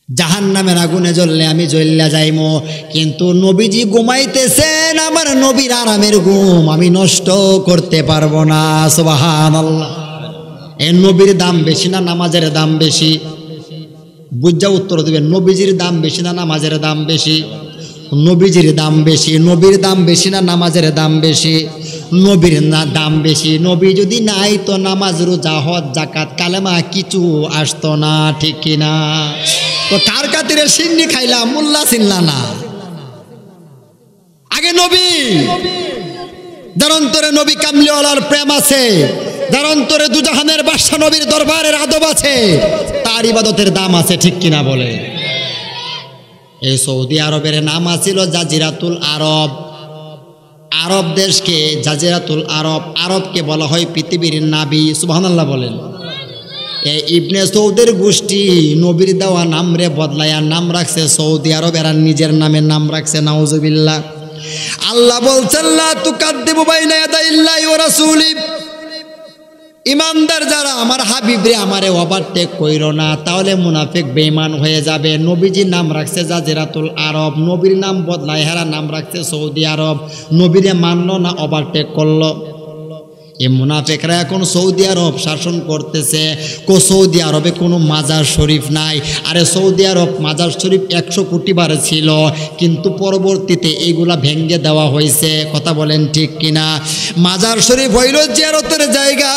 জাহান্নামের আগুনে জ্বললে আমি জ্বললা যাইমো, কিন্তু নবীজি ঘুমাইতেছেন, আমার নবীর আরামের ঘুম আমি নষ্ট করতে পারবো না। সুবহানাল্লাহ। এই নবীর দাম বেশি না নামাজের দাম বেশি? বুঝা উত্তর দিবেন। নবীজির দাম বেশি না নামাজের দাম বেশি? নবীজির দাম বেশি। নবীর দাম বেশি না নামাজের দাম বেশি? নবীর না দাম বেশি। নবী যদি নাই তো নামাজ রোজা হজ যাকাত কালেমা কিছু আসতো না, ঠিক কিনা? তো কার খাতিরে সিন্নি খাইলা মোল্লা চিনলা না? আগে নবী, যার অন্তরে নবী কামলিওয়ালার প্রেম আছে, যার অন্তরে দুজাহানের বাদশা নবীর দরবারের আদব আছে, তার ইবাদতের দাম আছে, ঠিক কিনা বলে? এই সৌদি আরবের নাম আছিল জাজিরাতুল আরব। আরব দেশকে জাজিরাতুল আরব, আরবকে বলা হয় পৃথিবীর নাবি। সুবহানাল্লাহ বলেন। এই ইবনে সৌদের গোষ্ঠী নবীর দেওয়া নাম রে বদলায়া নাম রাখছে সৌদি আরব, এরা নিজের নামে নাম রাখছে। নাউজুবিল্লাহ। আল্লাহ বলছেন লা তুকাদ্দিমু বাইনা ইয়াদাইল্লাহি ওয়া রাসূলি, ইমানদার যারা আমার হাবিব রে আমারে ওভারটেক কইরো না, তাহলে মুনাফিক বেঈমান হয়ে যাবে। নবীজির নাম রাখছে জাজিরাতুল আরব, নবীর নাম বদলায় হেরা নাম রাখছে সৌদি আরব। নবীরে মানলো না, ওভারটেক করলো। এই মুনাফিকরা এখন সৌদি আরব শাসন করতেছে। সৌদি আরবে কোনো মাজার শরীফ নাই। আরে সৌদি আরব মাজার শরীফ 100 কোটি বার ছিল, কিন্তু পরবর্তীতে এইগুলা ভেঙ্গে দেওয়া হয়েছে। কথা বলেন ঠিক কিনা? মাজার শরীফ হইল জিয়ারতের জায়গা।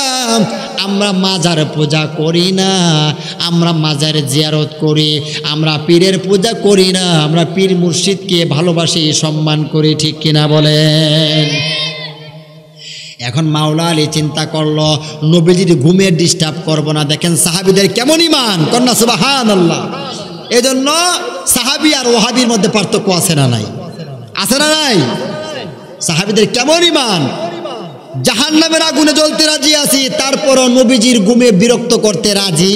আমরা মাজার পূজা করি না, আমরা মাজার জিয়ারত করি। আমরা পীরের পূজা করি না, আমরা পীর মুর্শিদকে ভালোবাসি, সম্মান করি, ঠিক কিনা বলেন? এখন মাওলা আলী চিন্তা করলো নবীজির ঘুমে ডিস্টার্ব করবো না। দেখেন সাহাবীদের কেমন ঈমান, কন্যা সুবহানাল্লাহ। এই জন্য সাহাবী আর ওহাবীর মধ্যে পার্থক্য আছে না নাই? আছে না নাই? সাহাবীদের কেমন ঈমান। জাহান্নামের আগুনে জ্বলতে রাজি আছি, তারপরও নবীজির ঘুমে বিরক্ত করতে রাজি।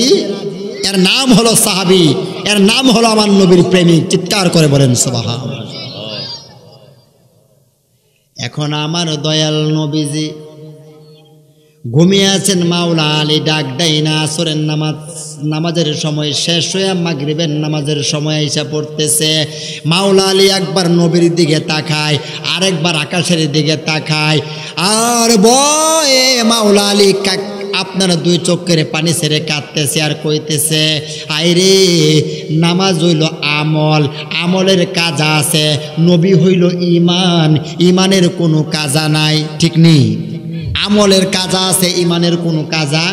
এর নাম হলো সাহাবী, এর নাম হলো আমার নবীর প্রেমিক। চিৎকার করে বলেন সুবহানাল্লাহ। এখন আমার দয়াল নবীজি ঘুমিয়ে আছেন, মাওলা আলী ডাক দেয় না। আসরের নামাজের সময় শেষ হয়ে মাগরিবের নামাজের সময় এসে পড়তেছে। মাওলা আলী একবার নবীর দিকে তাকায়, আরেকবার আকাশের দিকে তাকায়, আর বয়ে মাওলা আলী আপনার দুই চোখের পানি ছেড়ে কাঁদতেছে আর কইতেছে, আইরে নামাজ হইল আমল, আমলের কাজা আছে। নবী হইল ইমান, ইমানের কোনো কাজা নাই, ঠিক নেই? আমলের কাজা আছে, ইমানের কোনো কাজা।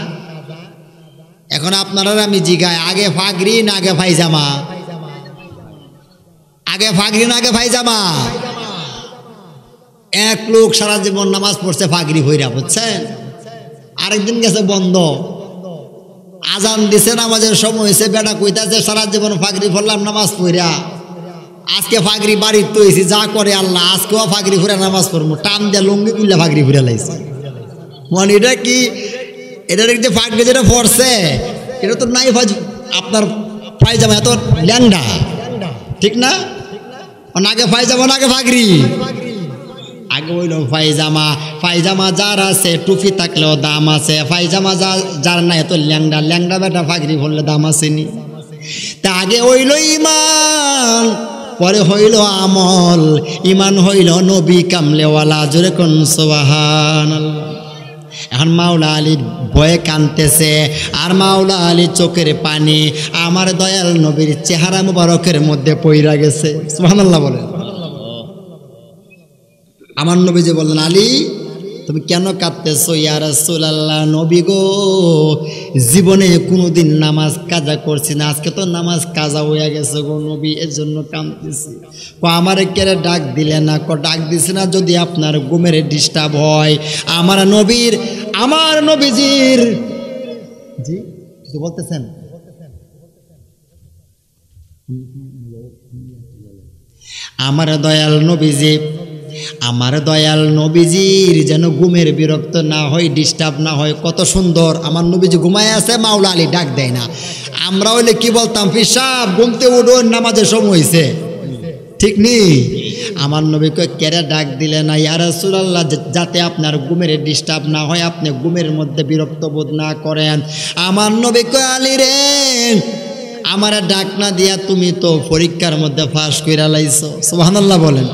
এখন আপনারা আমি জিগায়, আগে ফাগরি না আগে ফাইজামা? আগে ফাগরি না আগে ফাইজামা? এক লোক সারা জীবন নামাজ পড়ছে ফাগরি হইরা, বুঝছেন? আরেকদিন গেছে বন্ধ, আজান দিছে, নামাজের সময় হয়েছে, বেটা কইতাছে সারা জীবন ফাগরি পড়লাম নামাজ পড়া, আজকে ফাগরি বাড়ির তো হয়েছি, যা করে আল্লাহ, আজকেও ফাগরি ফুরা নামাজ পড়বো। টান দিয়ে লুঙ্গি কুইলা ফাগরি ফুরা লাইছে। মানে এটা কি? এটার যে ফাগরি যেটা পড়ছে এটা তো নাই, আপনার পায়জামা এত ল্যাংডা, ঠিক না? আগে পায়জামা না আগে ফাগরি? আগে হইল পায়জামা। পায়জামা যার আছে টুপি থাকলেও দাম আছে, পায়জামা যার নাই এত ল্যাংডা, ল্যাংডা বেটা ফাগরি পড়লে দাম আসেনি। তা আগে হইল ইমান, পরে হইল আমল। ইমান হইল নবী কামলেওয়ালা, জোরে কোন সুবহানাল্লাহ। এখন মাওলা আলী ভয়ে কাঁদতেছে, আর মাওলা আলী চোখের পানি আমার দয়াল নবীর চেহারা মুবারকের মধ্যে পইরা গেছে। সুবহানাল্লাহ বলেন। আমার নবী যে বললেন, আলী তুমি কেন কাঁদতেছো? ইয়া রাসূলুল্লাহ, নবী গো, জীবনে কোনোদিন নামাজ কাজা করছি না, আজকে তো নামাজ কাজা হইয়া গেছে গো নবী, এর জন্য কাঁদতেছি। আমারে কেড়ে ডাক দিলে না? ডাক দিছে না যদি আপনার ঘুমের ডিস্টার্ব হয়। আমার নবীজির জি কিছু বলতেছেন? আমার দয়াল নবীজির যেন ঘুমের বিরক্ত না হয়, ডিস্টার্ব না হয়। কত সুন্দর আমার নবীজি ঘুমায় আছে, মাওলা আলী ডাক দেয় না। আমরা হইলে কি বলতাম? পিসাব ঘুমতে উঠো, নামাজের সময় হয়েছে, ঠিক নেই? আমার নবীকে কেড়ে ডাক দিলে না, ইয়া রাসূলুল্লাহ, যাতে আপনার ঘুমের ডিস্টার্ব না হয়, আপনি ঘুমের মধ্যে বিরক্ত বোধ না করেন। আমার নবী কয়, আলী রে, আমার ডাক না দিয়া তুমি তো পরীক্ষার মধ্যে ফাঁস কইরা লাইছো। সুবহানাল্লাহ বলেন।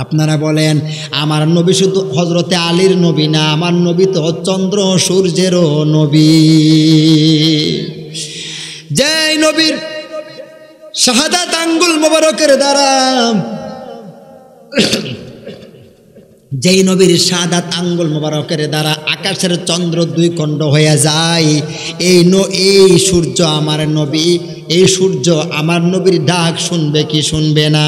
আপনারা বলেন আমার নবী শুধু হজরতে আলীর নবী না, আমার নবী তো চন্দ্র সূর্যেরও নবী। যেই নবীর শাহাদাত আঙ্গুল মোবারকের দ্বারা, যেই নবীর শাহাদাত আঙ্গুল মোবারকের দ্বারা আকাশের চন্দ্র দুই খণ্ড হয়ে যায়, এই সূর্য আমার নবী, এই সূর্য আমার নবীর ডাক শুনবে কি শুনবে না?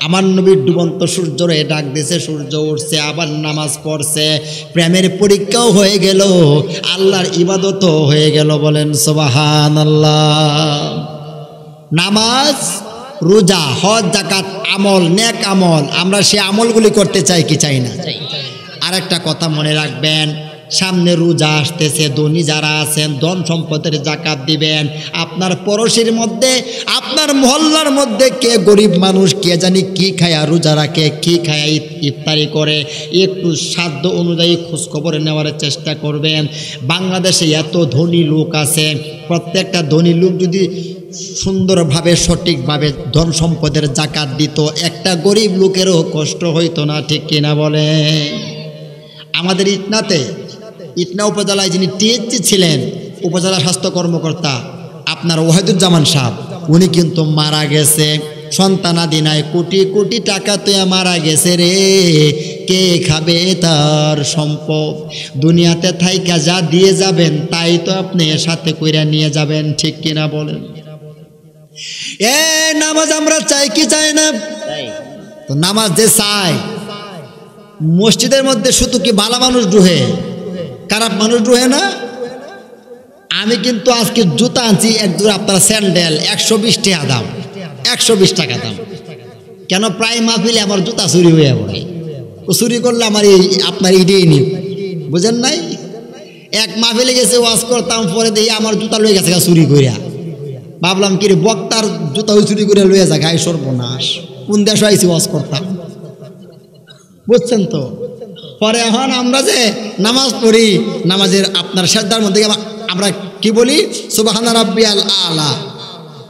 আমার নবীর ডুবন্ত সূর্যরে ডাক দিয়েছে, সূর্য উঠছে, আবার নামাজ পড়ছে, প্রেমের পরীক্ষাও হয়ে গেল, আল্লাহর ইবাদতও হয়ে গেল। বলেন সুবহানাল্লাহ। নামাজ, রোজা, হজ, যাকাত, আমল, নেক আমল, আমরা সে আমলগুলি করতে চাই কি চাই না? আর একটা কথা মনে রাখবেন, সামনে রোজা আসতেছে, ধনী যারা আছেন ধন সম্পদের যাকাত দিবেন। আপনার পড়োশির মধ্যে, আপনার মহল্লার মধ্যে কে গরিব মানুষ, কে জানি কি খায়া রোজা রাখে, কি খায়া ইফতারি করে, একটু সাধ্য অনুযায়ী খোঁজখবর নেওয়ার চেষ্টা করবেন। বাংলাদেশে এত ধনী লোক আছে, প্রত্যেকটা ধনী লোক যদি সুন্দরভাবে সঠিকভাবে ধন সম্পদের যাকাত দিত, একটা গরিব লোকেরও কষ্ট হইতো না। ঠিক কিনা বলে? আমাদের ইটনা উপজেলায় যিনি টিএসসি ছিলেন, উপজেলা স্বাস্থ্য কর্মকর্তা, আপনার ওয়াহিদুজ্জামান সাহেব, উনি কিন্তু মারা গেছে, সন্তানাদি নাই, কোটি কোটি টাকা তো মারা গেছে রে, কে খাবে তার সম্পদ? দুনিয়াতে থাইকা যা দিয়ে যাবেন তাই তো আপনি সাথে কইরা নিয়ে যাবেন। ঠিক কিনা বলেন? নামাজ আমরা চাই কি চাই না? তো নামাজ যে চাই, মসজিদের মধ্যে শুধু কি ভালো মানুষ ঢুহে, খারাপ মানুষ ঢুহে না? আমি কিন্তু আজকে জুতা আনছি এক জোড়া, আপনার স্যান্ডেল 120 টাকা দাম, 120 টাকা দাম। কেন? প্রায় মাহফিলে আমার জুতা চুরি হয়ে পড়ে, চুরি করলে আমার আপনার ইডেই নি, বুঝেন নাই? এক মাহফিলে গেছে ওয়াজ করতাম, পরে দেখি আমার জুতা লয়ে গেছে চুরি করিয়া। ভাবলাম কি রে, বক্তার জুতা চুরি করে লয়ে যা, গায়ে সর্বনাশ, কোন দেশ আইসি ওয়াজ করতাম, বুঝছেন তো? পরে এখন আমরা যে নামাজ পড়ি, নামাজের আপনার সাজদার মধ্যে আমরা কি বলি? সুবহানা রাব্বিয়াল আলা।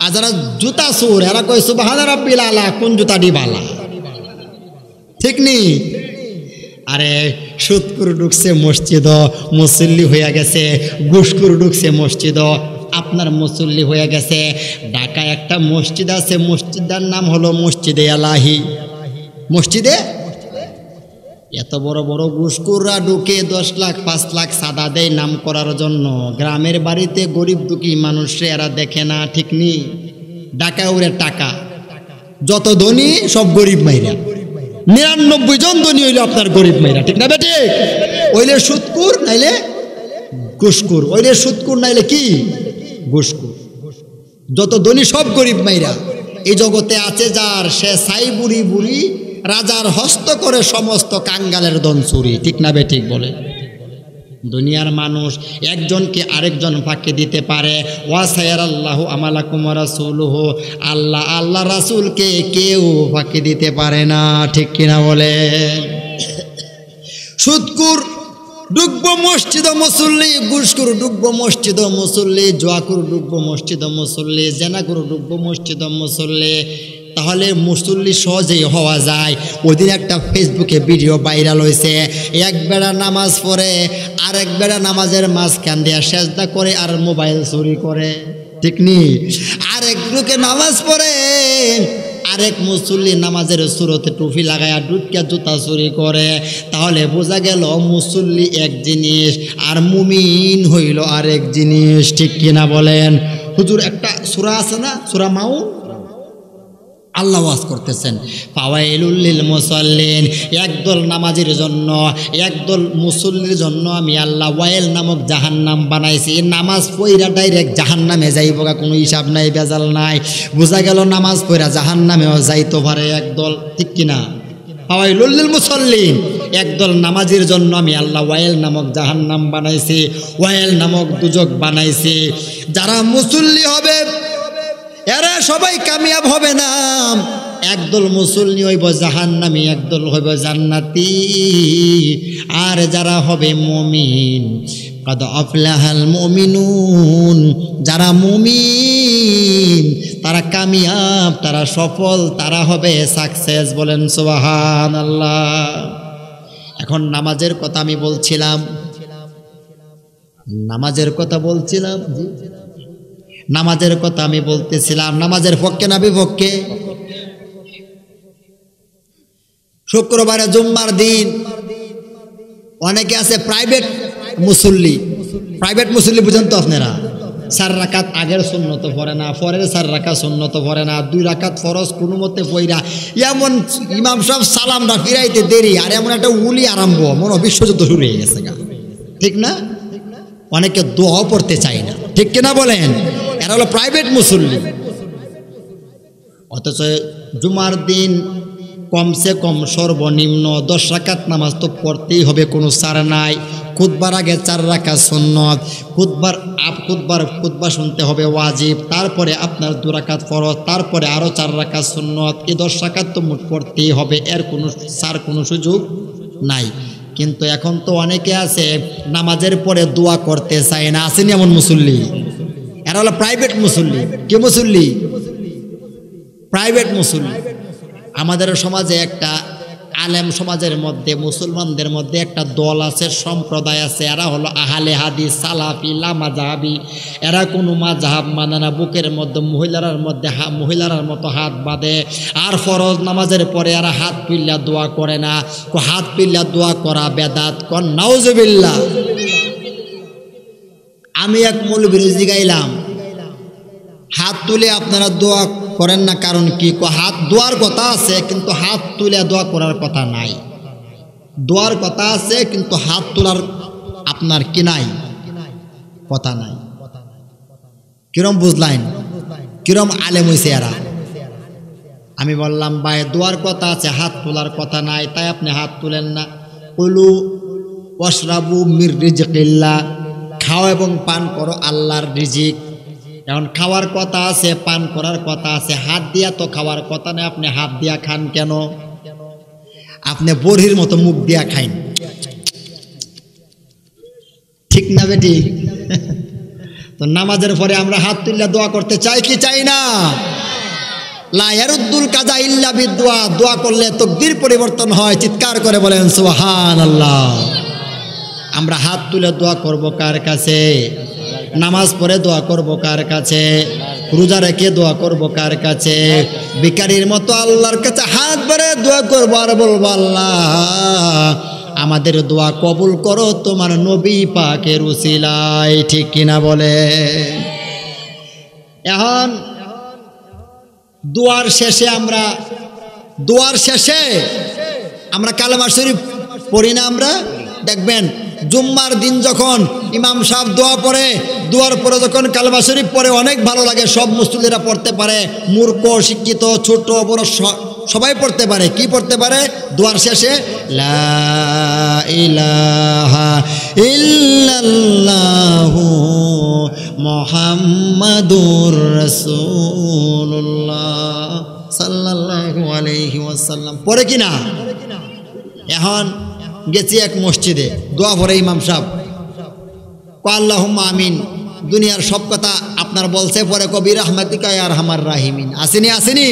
আর যারা জুতা চোর, এরা কয় সুবহানা রাব্বিল আলা, কোন জুতা দি বালা? ঠিক নি? আরে সুদকুর ঢুকছে মসজিদ, মুসল্লি হয়ে গেছে, ঘুষকুর ঢুকছে মসজিদ, আপনার মুসল্লি হয়ে গেছে। ঢাকায় একটা মসজিদ আছে, মসজিদের নাম হলো মসজিদে এলাহি। মসজিদে এত বড় বড় ঘুষখোররা ঢুকে 10 লাখ 5 লাখ সাদা দেয় নাম করার জন্য। গ্রামের বাড়িতে গরিব দুঃখী মানুষরা এরা দেখে না। ঠিক নি? ঢাকায় ওরে টাকা, যত ধনী সব গরিব মাইরা, 99 জন ধনী হইলে আপনার গরিব মাইরা। ঠিক না বেটে? ওইলে সুদকুর, নাইলে ঘুষখোর, ওইলে সুদকুর নাইলে কি ঘুষখোর। যত ধনী সব গরিব মাইরা। এই জগতে আছে যার, সে সাই বুড়ি বুড়ি রাজার হস্ত করে সমস্ত কাঙ্গালের ধন চুরি। ঠিক না বে ঠিক বলে? দুনিয়ার মানুষ একজনকে আরেকজন ফাঁকি দিতে পারে। ওয়াসায়ারাল্লাহু আমালাকুম ওয়া রাসূলুহু, আল্লাহ আল্লাহ রাসূলকে কেউ ফাঁকি দিতে পারে না। ঠিক কিনা বলে? সুদকুর ডুববো মসজিদ মুসল্লি, ঘুষখোর ডুববো মসজিদ মুসল্লি, জুয়াখোর ডুববো মসজিদ মুসল্লি, জেনাখোর ডুববো মসজিদ মুসল্লি। তাহলে মুসল্লি সহজেই হওয়া যায়। ওই দিন একটা ফেসবুকে ভিডিও ভাইরাল হয়েছে, এক বেড়া নামাজ পড়ে, আরেক বেড়া নামাজের মাঝখান দিয়ে সেজদা করে আর মোবাইল চুরি করে। ঠিক নি? আরেক লোকে নামাজ পড়ে, আরেক মুসল্লি নামাজের সুরতে টুপি লাগায় ডুটকা জুতা চুরি করে। তাহলে বোঝা গেল মুসল্লি এক জিনিস আর মুমিন হইল আরেক জিনিস। ঠিক কিনা বলেন? হুজুর একটা সূরা আছে না, সূরা মাউন, আল্লাহ ওয়াজ করতেছেন, ফাওয়াইলুল লিল মুসাল্লিন, একদল নামাজের জন্য, একদল মুসল্লির জন্য আমি আল্লাহ ওয়াইল নামক জাহান্নাম বানাইছি। নামাজ পড়া ডাইরেক্ট জাহান্নামে যাইব, কোনো হিসাব নাই, বেজাল নাই। বোঝা গেল নামাজ পড়া জাহান্নামেও যাইতে পারে একদল। ঠিক কিনা? ফাওয়াইলুল লিল মুসাল্লিন, একদল নামাজের জন্য আমি আল্লাহ ওয়াইল নামক জাহান্নাম বানাইছি, ওয়াইল নামক দুজক বানাইছি। যারা মুসল্লি হবে এরা সবাই কামিয়াব হবে না। একদল মুসল্লি হইব জাহান্নামী, একদল হইব জান্নাতি। আর যারা হবে মুমিন, কাদ আফলাহাল মুমিনুন, যারা মুমিন তারা কামিয়াব, তারা সফল, তারা হবে সাকসেস। বলেন সুবহানাল্লাহ। এখন নামাজের কথা আমি বলছিলাম, নামাজের কথা বলছিলাম, নামাজের কথা আমি বলতেছিলাম। নামাজের পক্ষে না বিপক্ষে? শুক্রবারে জুম্মার দিন অনেকে আছে প্রাইভেট মুসল্লি। প্রাইভেট মুসল্লি বুঝেন তো আপনারা? 4 রাকাত আগের সুন্নত পড়ে না, পরের 4 রাকাত সুন্নত পড়ে না, 2 রাকাত ফরজ কোনো মতে পড়া, এমন ইমাম সাহেব সালামটা ফিরাইতে দেরি, আর এমন একটা উলি আরম্ভ, মনে বিশ্বযুদ্ধ শুরু হয়ে গেছে গা, ঠিক না? অনেকে দোয়াও পড়তে চায় না, ঠিক কিনা বলেন? এরা হলো প্রাইভেট মুসল্লি। অথচ জুমার দিন কমসে কম সর্বনিম্ন 10 রাকাত নামাজ তো পড়তেই হবে, কোনো ছাড় নাই। খুতবার আগে 4 রাকাত সুন্নত, খুতবা শুনতে হবে ওয়াজিব, তারপরে আপনার 2 রাকাত ফরজ, তারপরে আরও 4 রাকাত সুন্নত। এই 10 রাকাত তো মোট পড়তেই হবে, এর কোনো ছাড়, কোনো সুযোগ নাই। কিন্তু এখন তো অনেকে আছে নামাজের পরে দোয়া করতে চায় না, আসেনি এমন মুসল্লি? এরা হলো প্রাইভেট মুসল্লি। কে মুসল্লি? প্রাইভেট মুসল্লি। আমাদের সমাজে একটা আলেম সমাজের মধ্যে, মুসলমানদের মধ্যে একটা দল আছে, সম্প্রদায় আছে, এরা হলো আহলে হাদিস, সালাফি, লামাজাহাবি। এরা কোনো মাযহাব মানে না, বুকের মধ্যে মহিলার মতো হাত বাঁধে, আর ফরজ নামাজের পরে এরা হাত পিল্লা দোয়া করে না। হাত পিল্লা দোয়া করা বেদাত, কন নাউজুবিল্লাহ। আমি এক মৌলবীর জিগাইলাম, হাত তুলে আপনারা দোয়া করেন না, কারণ কি? হাত দোয়ার কথা আছে, কিন্তু হাত তুলে দোয়া করার কথা নাই। দোয়ার কথা আছে, কিন্তু হাত তোলার আপনার কি নাই, কথা নাই। কিরম বুঝলেন? কিরম আলেম হইছে এরা? আমি বললাম, ভাই দোয়ার কথা আছে, হাত তোলার কথা নাই, তাই আপনি হাত তুলেন না। কুলু ওয়াশরাবু মির রিজকিল্লাহ, খাও এবং পান করো আল্লাহর রিজিক। এখন খাওয়ার কথা আছে, পান করার কথা আছে, হাত দিয়া তো খাওয়ার কথা নেই। আপনি হাত দিয়া খান কেন? আপনি বড়ির মতো মুখ দিয়া খাইন, ঠিক না বেটি? তো নামাজের পরে আমরা হাত তুললে দোয়া করতে চাই কি চাই না? লা ইয়ারুদ্দুল কাজা ইল্লা বিদুয়া, দোয়া করলে তাকদীর পরিবর্তন হয়। চিৎকার করে বলেন সুবহানাল্লাহ। আমরা হাত তুলে দোয়া করব কার কাছে? নামাজ পড়ে দোয়া করব কার কাছে? রোজা রেখে দোয়া করব কার কাছে? ভিখারির মতো আল্লাহর কাছে হাত ভরে দোয়া করব আর বলবো, আল্লাহ আমাদের দোয়া কবুল করো তোমার নবী পাকের উসিলায়, ঠিক কিনা বলে? এখন দোয়ার শেষে আমরা কালেমা শরীফ পড়ি না? আমরা দেখবেন জুম্মার দিন যখন ইমাম সাহেব দোয়া পড়ে, দোয়ার পরে যখন কালেমা শরীফ পড়ে, অনেক ভালো লাগে। সব মুসল্লিরা পড়তে পারে, মূর্খ, শিক্ষিত, ছোট বড় সবাই পড়তে পারে। কি পড়তে পারে? দোয়ার শেষে লা ইলাহা ইল্লাল্লাহু মুহাম্মাদুর রাসূলুল্লাহ সাল্লাল্লাহু আলাইহি ওয়াসাল্লাম পড়ে কিনা? এখন গেছি এক মসজিদে, দোয়া পড়ে ইমাম সাহেব আল্লাহুম্মা আমিন, দুনিয়ার সব কথা আপনার বলছে, পরে কবি রাহমাতিকা ইয়া আরহামার রাহিমিন। আসেনি?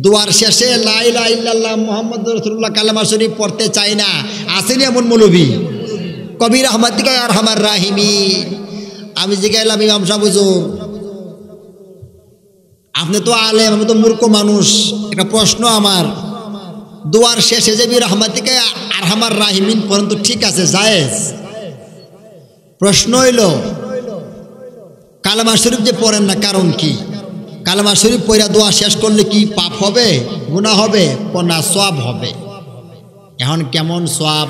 দোয়ার শেষে লা ইলাহা ইল্লাল্লাহ মুহাম্মাদুর রাসূলুল্লাহ কালেমা শরীফ পড়তে চাই না। আসেনি এমন মৌলবী? কবি রাহমাতিকা ইয়া আরহামার রাহিমিন। আমি জিজ্ঞাসলাম, ইমাম সাহেব হুজুর আপনি তো আলেম, আমি তো মূর্খ মানুষ, একটা প্রশ্ন আমার, দোয়ার শেষে যে বিরহমাতিকা আরহামার রাহিমিন পর্যন্ত ঠিক আছে, জায়েজ? প্রশ্ন হইল, কালেমা শরীফ যে পড়েন না, কারণ কি? কালেমা শরীফ পড়া দোয়া শেষ করলে কি পাপ হবে, গুনাহ হবে? না, সওয়াব হবে। এখন কেমন সওয়াব?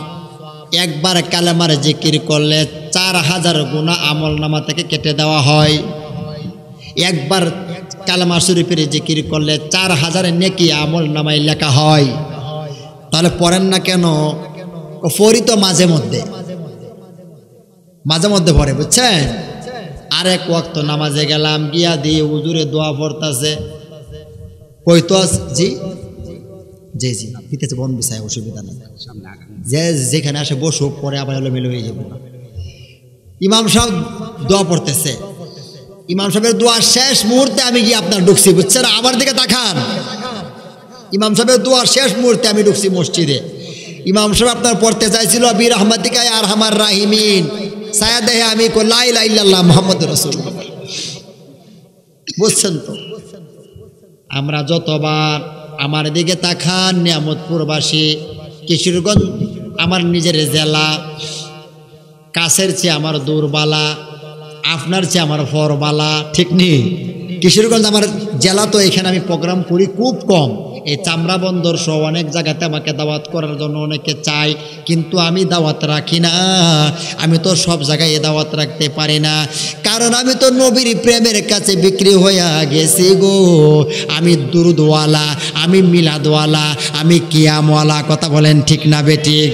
একবার কালেমার জিকির করলে 4000 গুনাহ আমল নামা থেকে কেটে দেওয়া হয়। একবার কালেমা শরীফের জিকির করলে 4000 নেকি আমল নামায় লেখা হয়। তাহলে পড়েন না কেন? পড়ি তো মাঝে মধ্যে পড়ে, বুঝছেন? আরেক ওয়াক্ত নামাজে গেলাম, গিয়া দিয়ে হুজুরে দোয়া পড়তাছে, কইতো জি জি জি পিতেছে বন বিছায়, অসুবিধা নেই, যে যেখানে আসে বসুক, পরে আবার এলোমেলো হয়ে যাবো। ইমাম সাহেব দোয়া পড়তেছে, ইমাম সাহেবের দোয়া শেষ মুহূর্তে আমি গিয়ে আপনার ঢুকছি, বুঝছেন? আমার দিকে তাকান, ইমাম সাহেবের দোয়া শেষ মুহূর্তে আমি ঢুকছি মসজিদে। ইমাম সাহেব আপনার পড়তে চাইছিল বি রহমাতিকা ইয়া আরহামার রাহিমিন, ছায়া দেহে আমি লা ইলাহা ইল্লাল্লাহ মুহাম্মাদুর রাসূলুল্লাহ। বুঝছেন তো? আমরা যতবার আমার দিকে তাকান, নিয়ামতপুরবাসী, কিশোরগঞ্জ আমার নিজের জেলা, কাছের চেয়ে আমার দূরবালা, আপনার চেয়ে আমার ফরবালা, ঠিক নেই? কিশোরগঞ্জ আমার জেলা, তো এখানে আমি প্রোগ্রাম করি খুব কম। এই চামড়া বন্দর সহ অনেক জায়গাতে আমাকে দাওয়াত করার জন্য অনেকে চাই, কিন্তু আমি দাওয়াত রাখি না। আমি তো সব জায়গায় দাওয়াত রাখতে পারি না, কারণ আমি তো নবীর প্রেমের কাছে বিক্রি হয়ে গেছি গো। আমি দুরুদওয়ালা, আমি মিলাদওয়ালা, আমি কিয়ামওয়ালা। কথা বলেন ঠিক না বেঠিক?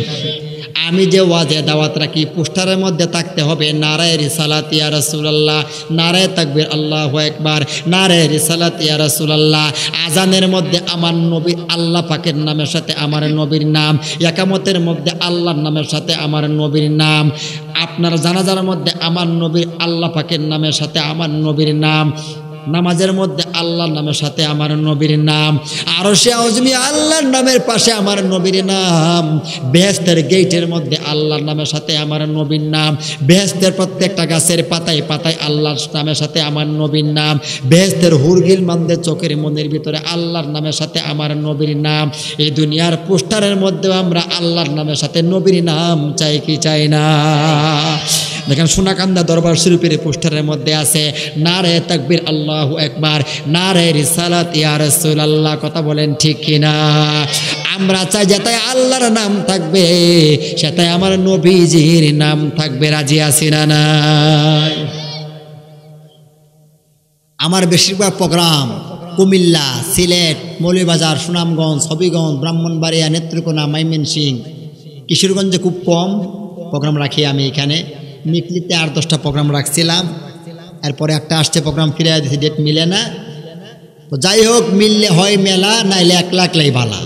আমি যে ওয়াজে দাওয়াত রাখি, পোস্টারের মধ্যে থাকতে হবে নারায়ে রিসালাত ইয়া রাসূলুল্লাহ, নারায়ে তাকবীর আল্লাহু আকবার, নারায়ে রিসালাত ইয়া রাসূলুল্লাহ। আজানের মধ্যে আমার নবী আল্লাহ পাকের নামের সাথে আমার নবীর নাম, ইকামতের মধ্যে আল্লাহর নামের সাথে আমার নবীর নাম, আপনার জানাজার মধ্যে আমার নবীর আল্লাহ পাকের নামের সাথে আমার নবীর নাম, নামাজের মধ্যে আল্লাহর নামের সাথে আমার নবীর নাম, আরশে আযমি আল্লাহর নামের পাশে আমার নবীর নাম, বেহেশতের গেটের মধ্যে আল্লাহর নামের সাথে আমার নবীর নাম, বেহেশতের প্রত্যেকটা গাছের পাতায় পাতায় আল্লাহর নামের সাথে আমার নবীর নাম, বেহেশতের হুরগিল মানদে চোখের মনের ভিতরে আল্লাহর নামের সাথে আমার নবীর নাম। এই দুনিয়ার পোস্টারের মধ্যেও আমরা আল্লাহর নামের সাথে নবীর নাম চাই কি চাই না? দেখেন সোনাকান্দা দরবার শরীফের পোস্টারের মধ্যে আছে নারায়ে তাকবীর আল্লাহু আকবার, নারায়ে রিসালাত ইয়া রাসূলুল্লাহ। কথা বলেন ঠিক কিনা? আমরা চাই যেটাই আল্লাহর নাম থাকবে সেটাই আমার নবীজির নাম থাকবে। রাজি আছি না নাই? আমার বেশিরভাগ প্রোগ্রাম কুমিল্লা, সিলেট, মৌলভীবাজার, সুনামগঞ্জ, হবিগঞ্জ, ব্রাহ্মণবাড়িয়া, নেত্রকোনা, ময়মনসিংহ, কিশোরগঞ্জে খুব কম প্রোগ্রাম রাখি আমি। এখানে নিকলিতে 8-10টা প্রোগ্রাম রাখছিলাম, এরপরে একটা আসছে প্রোগ্রাম ফিরে দিয়েছি, ডেট মিলে না। তো যাই হোক, মিললে হয় মেলা, নাইলে একলা একলাই ভালা।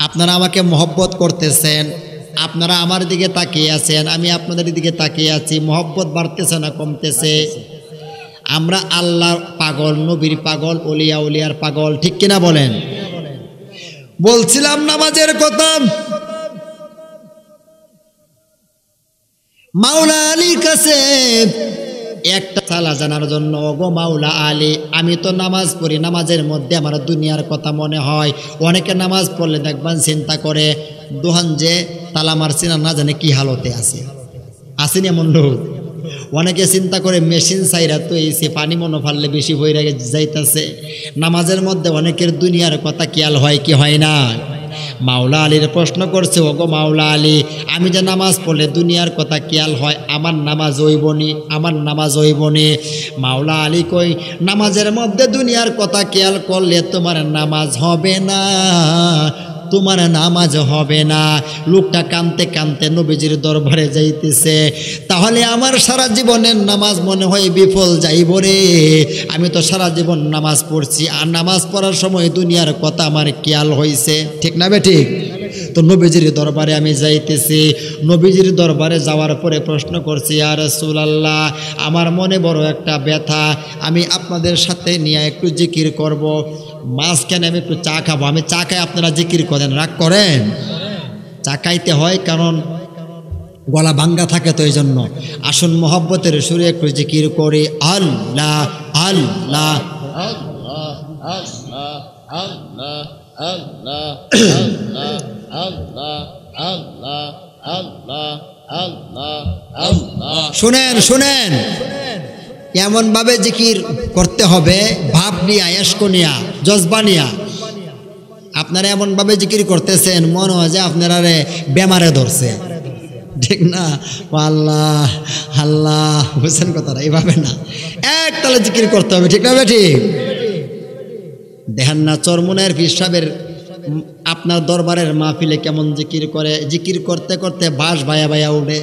আপনারা আমাকে মহব্বত করতেছেন, আপনারা আমার দিকে তাকিয়ে আছেন, আমি আপনাদের দিকে তাকিয়ে আছি। মহব্বত বাড়তেছে না কমতেছে? আমরা আল্লাহর পাগল, নবীর পাগল, ওলিয়া উলিয়ার পাগল, ঠিক কিনা বলেন? বলছিলাম নামাজের কথা। মাওলা আলীর কাছে একটা সালা জানার জন্য, ওগো মাওলা আলী, আমি তো নামাজ পড়ি, নামাজের মধ্যে আমার দুনিয়ার কথা মনে হয়। অনেকে নামাজ পড়লে দেখবেন চিন্তা করে দোহান যে তালা মারছি না জানে কি হালতে আছে, আসেনি এমন লোক? অনেকে চিন্তা করে মেশিন সাইরা তো এসে পানি মনে ফাললে বেশি হয়ে যাইতেছে। নামাজের মধ্যে অনেকের দুনিয়ার কথা খেয়াল হয় কি হয় না? মাওলা আলীর প্রশ্ন করছে, ওগো মাওলা আলী, আমি যে নামাজ পড়লে দুনিয়ার কথা খেয়াল হয়, আমার নামাজ হইবনি, আমার নামাজ হইবনি? মাওলা আলী কই, নামাজের মধ্যে দুনিয়ার কথা খেয়াল করলে তোমার নামাজ হবে না, তোমার নামাজ হবে না। লোকটা কানতে কানতে নবীজির দরবারে যাইতেছে। তাহলে আমার সারা জীবনের নামাজ মনে হয় বিফল যাইব রে। আমি তো সারা জীবন নামাজ পড়ছি, আর নামাজ পড়ার সময় দুনিয়ার কথা আমার খেয়াল হয়েছে, ঠিক না বে ঠিক? তো নবীজির দরবারে আমি যাইতেছি। নবীজির দরবারে যাওয়ার পরে প্রশ্ন করছি, ইয়া রাসূলুল্লাহ, আমার মনে বড় একটা ব্যথা, আমি আপনাদের সাথে নিয়ে একটু জিকির করব। মাঝখানে আমি একটু চা খাবো। আমি চা খাই, আপনারা জিকির করেন, রাগ করেন? চা খাইতে হয়, কারণ গলা ভাঙ্গা থাকে, তো এই জন্য। আসুন মহব্বতের সুরে একটু জিকির করি। আল্লাহ আল্লাহ আল্লাহ আল্লাহ আল্লাহ আল্লাহ আল্লাহ আল্লাহ আল্লাহ আল্লাহ আল্লাহ। শুনেন শুনেন, এমন ভাবে জিকির করতে হবে, ভাব নিয়া, এশক নিয়া, জজবা নিয়া। আপনারা এমন ভাবে জিকির করতেছেন মনে হয় যে আপনারা বেমারে ধরছে, ঠিক না? আল্লাহ আল্লাহ, বুঝছেন কথাটা? এইভাবে না, এক তালে জিকির করতে হবে, ঠিক না? ঠিক দেখেন না চরমুনায়ের পীর সাহেবের আপনার দরবারের মাহফিলে কেমন জিকির করে? জিকির করতে করতে বাঁশ ভায়া ভায়া উঠে,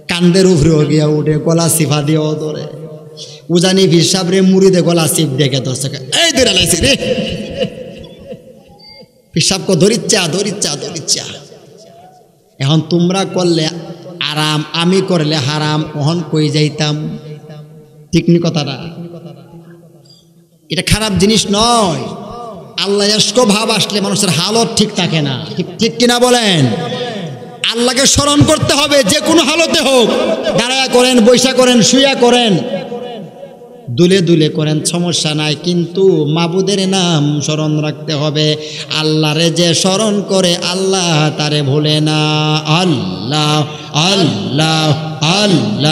কান্দের উপরেও গিয়া উঠে, গলা সিফা দিয়েও ধরে। উজানি পীর সাহেব রে মুড়িদে গলা সিপ দেখে ধরছে, এই ধরে লাইছি রে। পীর সাহেবকে ধরিচ্ছা ধরিচ্ছা ধরিচ্ছা। এখন তোমরা করলে আর হারাম, আমি করলে হারাম, ওহন কই যাইতাম। ঠিক নি কথাটা? এটা খারাপ জিনিস নয়। আল্লাহ এসকো ভাব আসলে মানুষের হালত ঠিক থাকে না। ঠিক ঠিক কিনা বলেন? আল্লাহকে স্মরণ করতে হবে, যে কোনো হালতে হোক। দাঁড়ায়া করেন, বৈশা করেন, শুয়া করেন, দুলে দুলে করেন, সমস্যা নাই, কিন্তু মাবুদের নাম স্মরণ রাখতে হবে। আল্লাহরে যে স্মরণ করে আল্লাহ তারে ভুলে না। আল্লাহ আল্লাহ আল্লাহ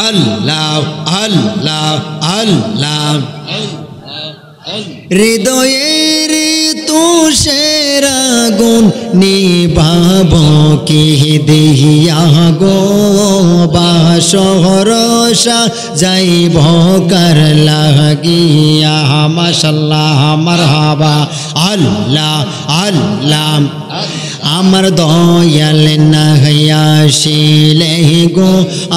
আল্লাহ আল্লাহ আল্লাহ। হৃদয়ের তুষের আগুন নিভাব কি দেহিয়া গো, বাসরসা যাইব কার লাগিয়া। মাশাআল্লাহ মারহাবা। আল্লাহ আল্লাহ। আমার দয়াল না হইয়া শিলে গো,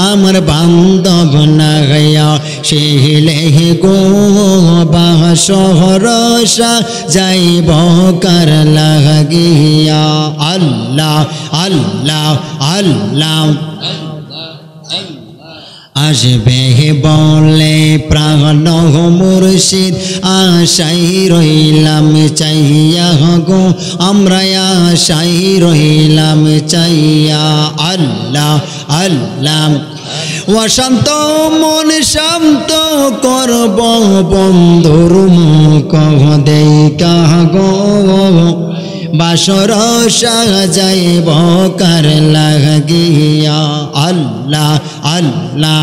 আমার বান্ধব না হইয়া শিলে গো, বাসরসা যাইব কার লাগিয়া। আল্লাহ আল্লাহ আল্লাহ। আসবে বলে প্রাণ মুর্শিদ, আশাই রইলাম চাইয়া গো, আমরা আশাই রইলাম চাইয়া। আল্লাহ আল্লাহ। অশান্ত মন শান্ত করব বন্ধুর মুখ দেখা গো, বাসরসা যাইব কার লাগিয়া। আল্লাহ আল্লাহ।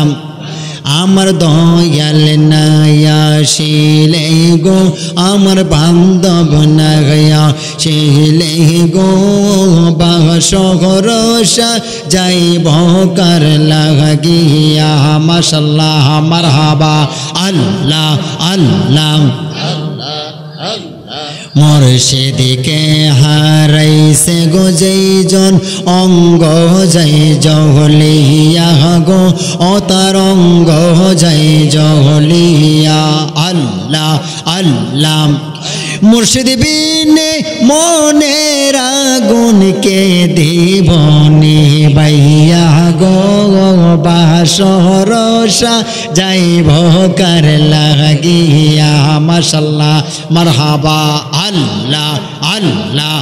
আমার দয়াল নাইয়া শিলে গো, আমার বান্ধব নাইয়া শিলে গো, বাসরসা যাইব কার লাগিয়া। মাশাআল্লাহ মারহাবা। আল্লাহ আল্লাহ। মুর্শিদকে হারাইছে গো যেইজন, অঙ্গ যাই জহলিয়া গো, ও তার অঙ্গ যাই জহলিয়া। আল্লাহ আল্লাহ। মুর্শিদ বিনে মনের আগুনকে দেবনি বাইয়া গো, বাসরসা যাইব কার লাগিয়া। মাশাআল্লাহ মারহাবা। আল্লাহ আল্লাহ।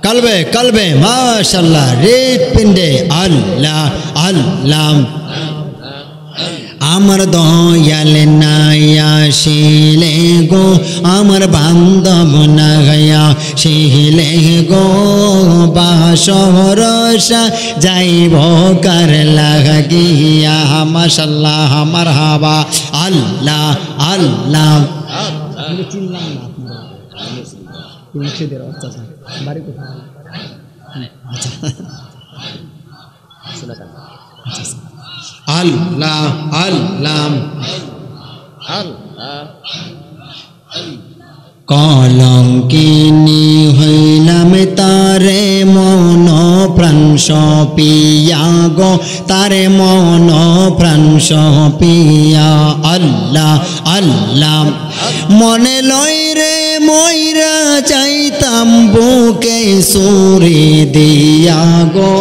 কলবে কলবে মাশাআল্লাহ, হৃৎপিণ্ডে। আল্লাহ আল্লাহ। আমার দয়াল নাইয়া শিলে গো, আমার বান্ধব নাইয়া শিলে গো, বাসরসা যাইব কার লাগিয়া। মাশাআল্লাহ মারহাবা। আল্লাহ আল্লাহ। চিনলাম না আপনারা, বাড়ি কোথায়? আল্লাহ আল্লাহ আল্লাহ। কলঙ্কিনী হইলাম তারে মন প্রাণ সপিয়া গো, তারে মন প্রাণ সপিয়া। আল্লাহ আল্লাহ। মনে লয় রে ময়রা চাইতাম বুকে সুরি দিয়া গো,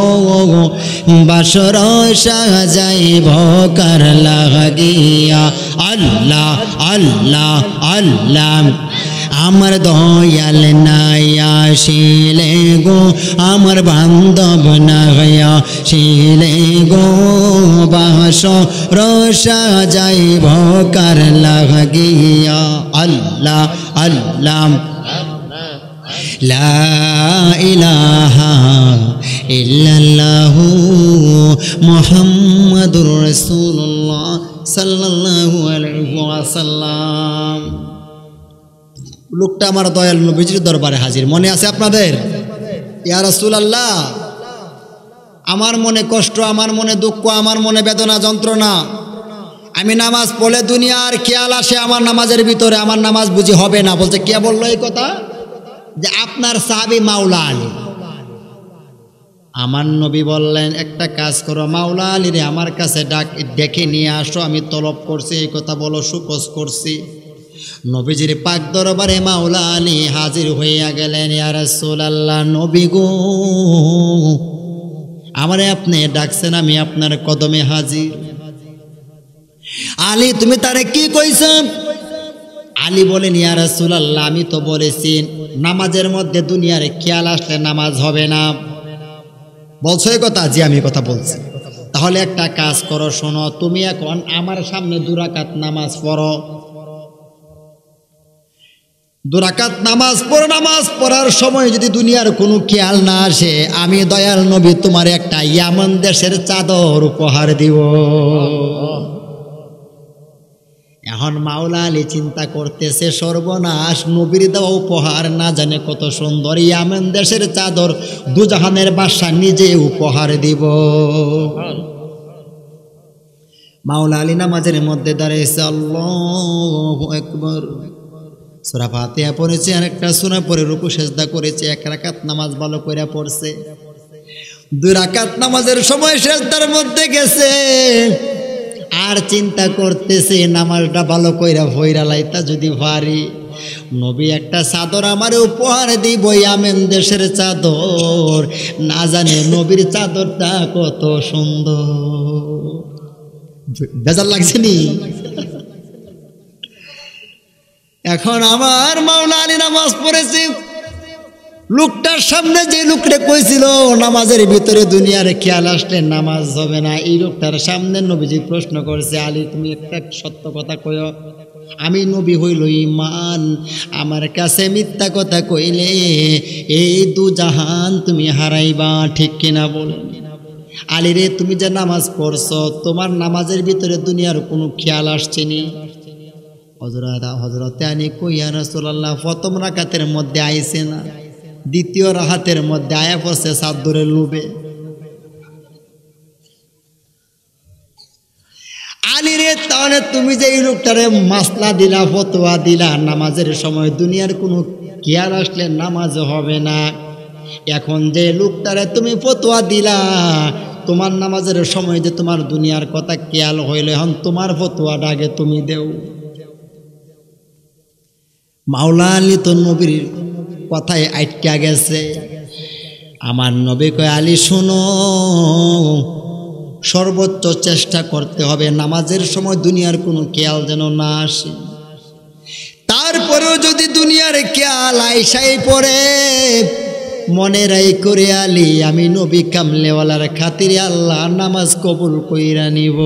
বাসরসা যাইব কার লাগিয়া। আল্লাহ আল্লাহ আল্লাহ। আমার দয়াল নাইয়া শিলে গো, আমার বান্ধব নাইয়া শিলে গো, বাসরসা যাইব কার লাগিয়া। আল্লাহ আল্লাহ। লা ইলাহা ইল্লাল্লাহু মুহাম্মাদুর রাসূলুল্লাহ সাল্লাল্লাহু আলাইহি ওয়াসাল্লাম। লোকটা আমার দয়াল নবীজির দরবারে হাজির। মনে আছে আপনাদের? ইয়া রাসূলুল্লাহ, আমার মনে কষ্ট, আমার মনে দুঃখ, আমার মনে বেদনা যন্ত্রণা, আমি নামাজ পড়লে দুনিয়ার খেয়াল আসে আমার নামাজের ভিতরে, আমার নামাজ বুঝি হবে না। বলছে কে বললো এই কথা? যে আপনার সাহাবী মাওলা আলী। আমার নবী বললেন, একটা কাজ করো, মাওলা আলীরে আমার কাছে ডেকে নিয়ে আসো, আমি তলব করছি, এই কথা বলো, সুকোজ করছি। নবীজির পাক দরবারে মাওলা আলী হাজির হইয়া গেলেন। ইয়া রাসূলুল্লাহ, নবী গো, আমারে আপনি ডাকছেন, আমি আপনার কদমে হাজির। আলী, তুমি তারে কি কইছ? আলী বলেন, ইয়া রাসূলুল্লাহ, আমি তো বলেছি নামাজের মধ্যে দুনিয়ার খেয়াল আসলে নামাজ হবে না। বলছো এই কথা? জি, আমি কথা বলছি। তাহলে একটা কাজ করো, শোনো, তুমি এখন আমার সামনে 2 রাকাত নামাজ পড়ো। 2 রাকাত নামাজ পড়ো। নামাজ পড়ার সময় যদি দুনিয়ার কোনো খেয়াল না আসে, আমি দয়াল নবী তোমার একটা ইয়ামান দেশের চাদর উপহার দিব। এখন মাওলা আলী চিন্তা করতেছে, সর্বনাশ, নবীর দেওয়া উপহার না জানে কত সুন্দর, ইয়ামান দেশের চাদর দুজাহানের বাদশা নিজে উপহার দিব। মাওলা আলী নামাজের মধ্যে দাঁড়িয়েছে, আল্লাহু আকবার, সূরা ফাতিহা পড়েছে, আর একটা সূরা পড়ে রুকু সেজদা করেছে। 1 রাকাত নামাজ ভালো করে পড়ছে। 2 রাকাত নামাজের সময় সেজদার মধ্যে গেছে, আর চিন্তা করতেছে নামাজটা ভালো কইরা ভইরা লাইতা যদি পারি, নবী একটা চাদর আমার উপহার দিব, ইয়ামেন দেশের চাদর। না জানে নবীর চাদরটা কত সুন্দর। বেজার লাগছে নি? এখন আমার মাওলা আলী নামাজ পড়েছে, লোকটার সামনে যে লোকটা কইছিল নামাজের ভিতরে দুনিয়ার খেয়াল আসলে নামাজ হবে না, এই লোকটার সামনে নবীজি প্রশ্ন করছে, আলী, তুমি একটা সত্য কথা কইও, আমি নবী হইল ঈমান, আমার কাছে মিথ্যা কথা কইলে এই 2 জাহান তুমি হারাইবা, ঠিক কিনা বলেন? আলী রে, তুমি যে নামাজ পড়ছো, তোমার নামাজের ভিতরে দুনিয়ার কোনো খেয়াল আসছে নি? হযরতে আলী কই, ইয়া রাসূলুল্লাহ, প্রথম রাকাতের মধ্যে আইছে না, দ্বিতীয় রাকাতের মধ্যে আয়া পড়ছে চাদরের লোভে। আলী রে, তাহলে তুমি যে এই লোকটারে মাসলা দিলা, ফতোয়া দিলা, নামাজের সময় দুনিয়ার কোনো খেয়াল আসলে নামাজ হবে না, এখন যে লোকটারে তুমি ফতোয়া দিলা, তোমার নামাজের সময় যে তোমার দুনিয়ার কথা খেয়াল হইল, এখন তোমার ফতোয়াটা আগে তুমি দেও। মাওলা আলী তো নবীর কথায় আটকা গেছে। আমার নবী কয়, আলী শোনো, সর্বোচ্চ চেষ্টা করতে হবে নামাজের সময় দুনিয়ার কোনো খেয়াল যেন না আসে। তারপরেও যদি দুনিয়ার খেয়াল আইসাই পড়ে, মনে রাই করে আলী, আমি নবী কামলেওয়ালার খাতিরে আল্লাহ নামাজ কবুল কইরা নিব।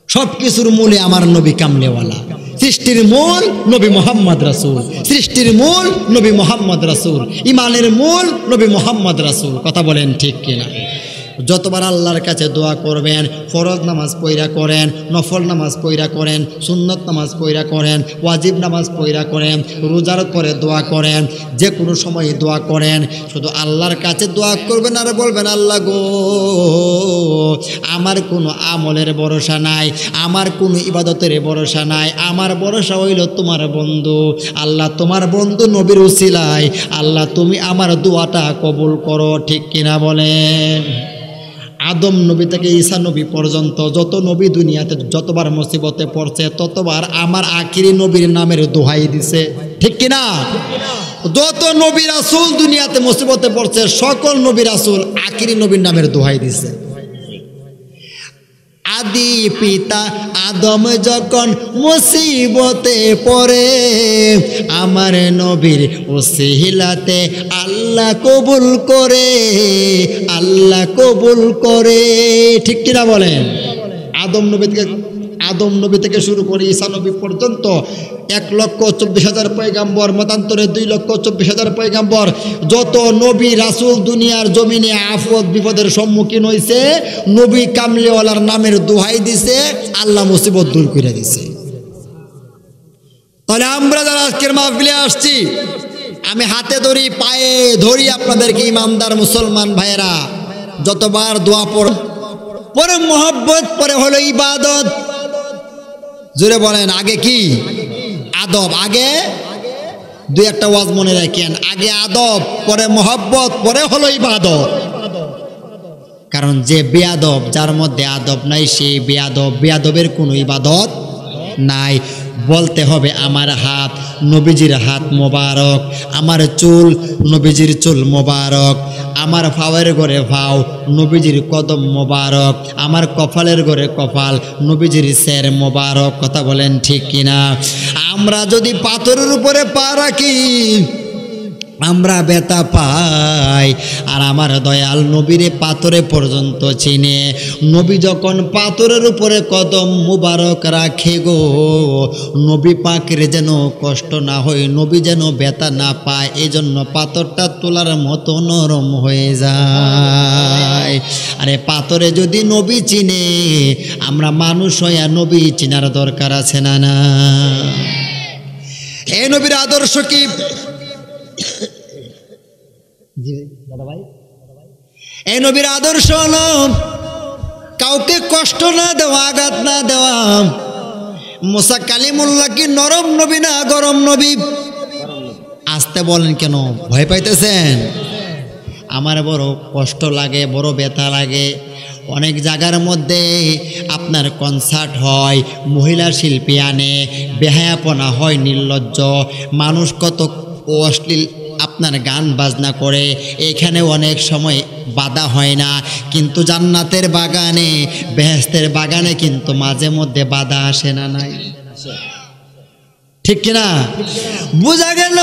সব কিছুর মূলে আমার নবী কামলেওয়ালা। সৃষ্টির মূল নবী মুহাম্মদ রাসূল, সৃষ্টির মূল নবী মুহাম্মদ রাসূল, ইমানের মূল নবী মুহাম্মদ রাসূল। কথা বলেন ঠিক কিনা? যতবার আল্লাহর কাছে দোয়া করবেন, ফরজ নামাজ পয়রা করেন, নফল নামাজ পয়রা করেন, সুন্নত নামাজ পয়রা করেন, ওয়াজিব নামাজ পয়রা করেন, রোজার করে দোয়া করেন, যে কোনো সময় দোয়া করেন, শুধু আল্লাহর কাছে দোয়া করবেন আর বলবেন, আল্লাহ গো, আমার কোনো আমলের ভরসা নাই, আমার কোনো ইবাদতের ভরসা নাই, আমার ভরসা হইল তোমার বন্ধু। আল্লাহ, তোমার বন্ধু নবীর উসিলায় আল্লাহ তুমি আমার দোয়াটা কবুল করো, ঠিক কিনা বলেন? আদম নবী থেকে ঈসা নবী পর্যন্ত যত নবী দুনিয়াতে যতবার মুসিবতে পড়ছে, ততবার আমার আখিরি নবীর নামের দোহাই দিছে, ঠিক কিনা? যত নবী রাসূল দুনিয়াতে মুসিবতে পড়ছে, সকল নবী রাসূল আখিরি নবীর নামের দোহাই দিছে। আদি পিতা আদম যখন মুসিবতে পড়ে, আমার নবীর ওসিলাতে আল্লাহ কবুল করে, আল্লাহ কবুল করে, ঠিক কিনা বলেন? আদম নবী থেকে শুরু করে ঈসা নবী পর্যন্ত 1,24,000 পয়গাম্বর, মতান্তরে 2,24,000 পয়গাম্বর, যত নবী রাসূল দুনিয়ার জমিনে আফত বিপদের সম্মুখীন হয়েছে, নবী কামলেওয়ালার নামের দোহাই দিছে, আল্লাহ মুসিবত দূর করে দিছে। তাহলে আমরা যারা আজকের মাহফিলে আসছি, আমি হাতে ধরি, পায়ে ধরি আপনাদেরকে, ইমানদার মুসলমান ভাইয়েরা, যতবার দোয়া পরে মোহাব্বত, পরে হলো ইবাদত। জোরে বলেন, আগে কি? আদব, আগে দুই একটা ওয়াজ মনে রাখেন, আগে আদব, পরে মোহাব্বত, পরে হলো ইবাদত। কারণ যে বেয়াদব, যার মধ্যে আদব নাই, সেই বেয়াদব, বেয়াদবের কোনো ইবাদত নাই। বলতে হবে আমার হাত নবীজির হাত মোবারক, আমার চুল নবীজির চুল মোবারক, আমার ফাওয়ের ঘরে ফাও নবীজির কদম মোবারক, আমার কপালের ঘরে কপাল নবীজির সের মোবারক। কথা বলেন ঠিক কিনা? আমরা যদি পাথরের উপরে পা রাখি আমরা ব্যথা পাই, আর আমার দয়াল নবীরে পাথরে পর্যন্ত চিনে। নবী যখন পাথরের উপরে কদম মুবারক রাখে গো, নবী পাকের যেন কষ্ট না হয়, নবী যেন ব্যথা না পায়, এই জন্য পাথরটা তোলার মতো নরম হয়ে যায়। আরে পাথরে যদি নবী চিনে, আমরা মানুষ হইয়া নবী চিনার দরকার আছে না? না, এই নবীর আদর্শ কি? এই নবীর আদর্শ হলো কাউকে কষ্ট না দেওয়া, আঘাত না দেওয়া। মুসা কালিমুল্লাহ কি নরম নবী না গরম নবী? আসতে বলেন কেন, ভয় পাইতেছেন? আমার বড় কষ্ট লাগে, বড় ব্যথা লাগে। অনেক জায়গার মধ্যে আপনার কনসার্ট হয়, মহিলা শিল্পী আনে, বেহায়াপনা হয়, নির্লজ্জ মানুষ কত অশ্লীল আপনার গান বাজনা করে। এখানে অনেক সময় বাধা হয় না, কিন্তু জান্নাতের বাগানে, বেহেশতের বাগানে কিন্তু মাঝে মধ্যে বাধা আসে না? নাই, ঠিক কিনা? বোঝা গেল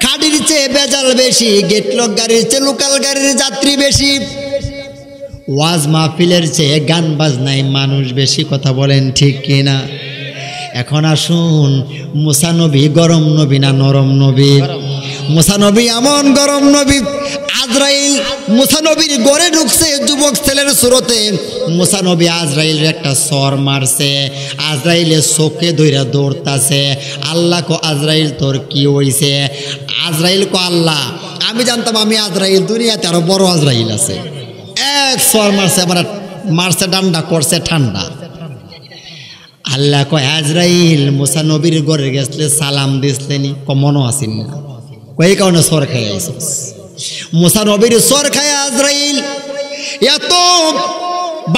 খাড়ির চেয়ে বেজাল বেশি, গেটলক গাড়ির চেয়ে লোকাল গাড়ির যাত্রী বেশি, ওয়াজ মাহফিলের চেয়ে গান বাজনায় মানুষ বেশি। কথা বলেন ঠিক কিনা? এখন আসুন, মুসা নবী গরম নবী না নরম নবী? মুসা নবী এমন গরম নবী, আজরাইল মুসা নবীর ঘরে ঢুকছে যুবক ছেলের সুরতে। মুসা নবী আজরাইলের একটা সর মারছে, আজরাইলের চোখে ধইরা দৌড়তাছে। আল্লাহ কো আজরাইল তোর কি হইছে? আজরাইল কো আল্লাহ আমি জানতাম আমি আজরাইল, দুনিয়াতে আরো বড় আজরাইল আছে। এক সর মারছে, আমার মারছে ডান্ডা, করছে ঠান্ডা। আল্লাহ কয় আজরাইল মুসা নবীর ঘরে গেছলে সালাম দিসলেনি? মনও আসেন না, এই কারণে সর খাই আইসস। মুসা নবীর সর খায় আজরাইল এত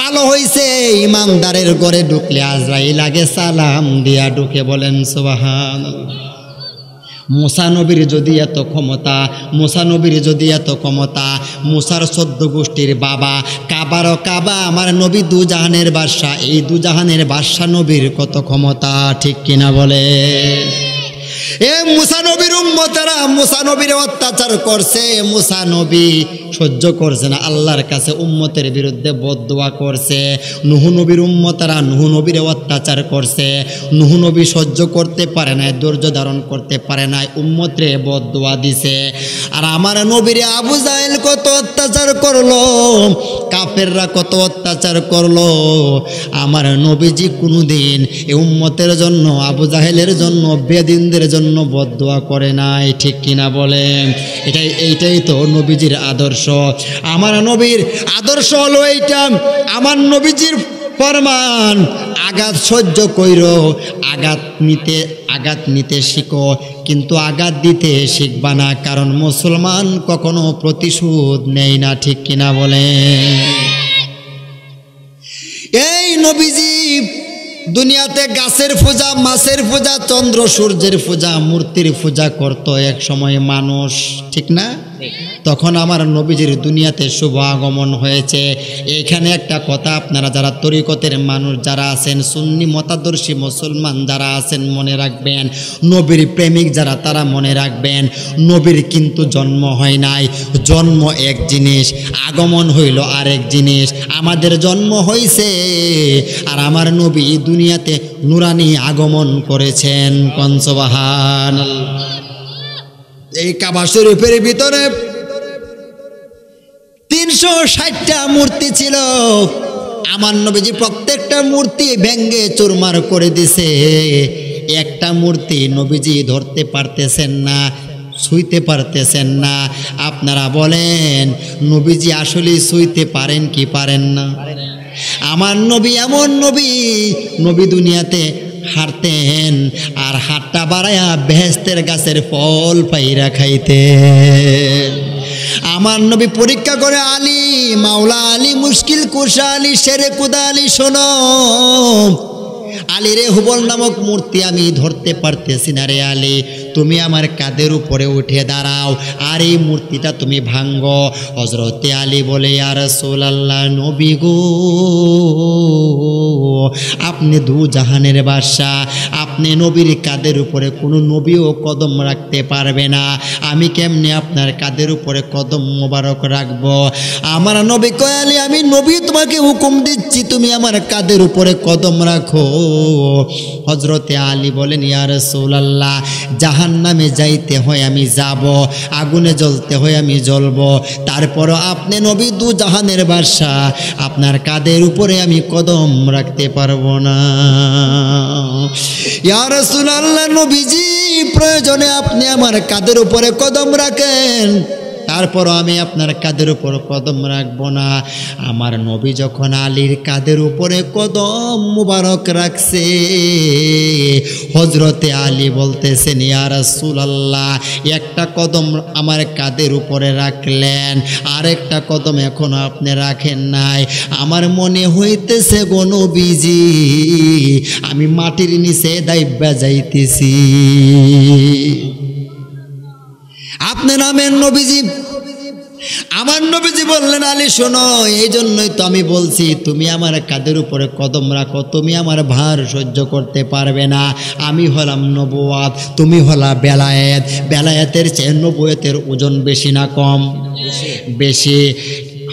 ভালো হইছে, ইমানদারের ঘরে ঢুকলে আজরাইল আগে সালাম দিয়া ঢুকে। বলেন সুবহানাল্লাহ। মুসা নবীর যদি এত ক্ষমতা, মুসা নবীর যদি এত ক্ষমতা, মুসার 14 গোষ্ঠীর বাবা, কাবারও কাবা, আমার নবী দুজাহানের বাদশা, এই দুজাহানের বাদশা নবীর কত ক্ষমতা, ঠিক কিনা বলে? এ মুসা নবীর উম্মতেরা মুসা নবীর অত্যাচার করছে, মুসা নবী সহ্য করছে না, আল্লাহর কাছে উম্মতের বিরুদ্ধে বদদোয়া করছে। নূহ নবীর উম্মতেরা নূহ নবীর অত্যাচার করছে, নূহ নবী সহ্য করতে পারে না, ধৈর্য ধারণ করতে পারে না, উম্মতরে বদদোয়া দিছে। আর আমার নবীরে আবু জাহেল কত অত্যাচার করলো, কাফেররা কত অত্যাচার করলো। আমার নবীজি কোনোদিন এই উম্মতের জন্য, আবু জাহেলের জন্য, বেদিনদের জন্য বদদোয়া করে নাই, ঠিক কিনা বলেন? এইটাই তো নবীজির আদর্শ। আমার নবীর আদর্শ হলো এইটা। আমার নবীজির ফরমান, আঘাত সহ্য কইরো, আঘাত নিতে শিখো, কিন্তু আঘাত দিতে শিখবা না, কারণ মুসলমান কখনো প্রতিশোধ নেয় না, ঠিক কিনা বলেন? এই নবীজি দুনিয়াতে গাছের পূজা, মাছের পূজা, চন্দ্র সূর্যের পূজা, মূর্তির পূজা করত এক সময় মানুষ, ঠিক না? তখন আমার নবীজির দুনিয়াতে শুভ আগমন হয়েছে। এখানে একটা কথা আপনারা যারা তরিকতের মানুষ যারা আছেন, সুন্নি মতাদর্শী মুসলমান যারা আছেন, মনে রাখবেন, নবীর প্রেমিক যারা তারা মনে রাখবেন, নবীর কিন্তু জন্ম হয় নাই। জন্ম এক জিনিস, আগমন হইল আরেক জিনিস। আমাদের জন্ম হয়েছে, আর আমার নবী দুনিয়াতে নুরানি আগমন করেছেন। কোন সুবহানাল্লাহ। এই কাবা শরীফের ভিতরে 360টা মূর্তি ছিল। আমার নবীজি প্রত্যেকটা মূর্তি ভেঙ্গে চুরমার করে দিছে। একটা মূর্তি নবীজি ধরতে পারতেছেন না, ছুঁইতে পারতেছেন না। আপনারা বলেন নবীজি আসলে ছুঁইতে পারেন কি পারেন না? আমার নবী এমন নবী, নবী দুনিয়াতে হাঁটতেন আর হাতটা বাড়ায়া বেহেশতের গাছের ফল পাইরা খাইতেন। আমার নবী পরীক্ষা করে, আলী, মাওলা আলী, মুশকিল কুশা আলী, শেরে কুদা আলী, শোনো, আলী রে, হুবল নামক মূর্তি আমি ধরতে পারতেছি না রে আলী, তুমি আমার কাঁধের উপরে উঠে দাঁড়াও আর এই মূর্তিটা তুমি ভাঙ্গো। হযরতে আলী বলে, ইয়া রাসূলুল্লাহ, নবী গো, আপনি দু জাহানের বাদশা, আপনি নবীর কাঁধের উপরে কোনো নবীও কদম রাখতে পারবে না, আমি কেমনে আপনার কাঁধের উপরে কদম মোবারক রাখবো? আমার নবী কয়, আলী, আমি নবী তোমাকে হুকুম দিচ্ছি, তুমি আমার কাঁধের উপরে কদম রাখো। হযরতে আলী বলেন, ইয়া রাসূলুল্লাহ, জাহান্নামে যাইতে হয় আমি যাব, আগুনে জ্বলতে হয় আমি জ্বলব, তারপরও আপনি নবী দু জাহানের বাদশা, আপনার কাঁধের উপরে আমি কদম রাখতে পারবো না। ইয়া রাসূলুল্লাহ, নবীজি, প্রয়োজনে আপনি আমার কাঁধের উপরে কদম রাখেন, তারপর আমি আপনার কাঁধের উপর কদম রাখবো না। আমার নবী যখন আলীর কাঁধের উপরে কদম মুবারক রাখছে, হযরতে আলী বলতেছেন, ইয়া রাসূলুল্লাহ, একটা কদম আমার কাঁধের উপরে রাখলেন, আরেকটা কদম এখনো আপনি রাখেন নাই, আমার মনে হইতেছে গো নবীজি, আমি মাটির নিচে দাইব্বা যাইতেছি। আপনার নামের নবীজি, আমার নবীজি বললেন, আলী শোনো, এই জন্যই তো আমি বলছি তুমি আমার কাঁধের উপরে কদম রাখো, তুমি আমার ভার সহ্য করতে পারবে না। আমি হলাম নবুয়াত, তুমি হলা বেলায়েত, বেলায়েতের চেয়ে নবুয়তের ওজন বেশি না কম? বেশি।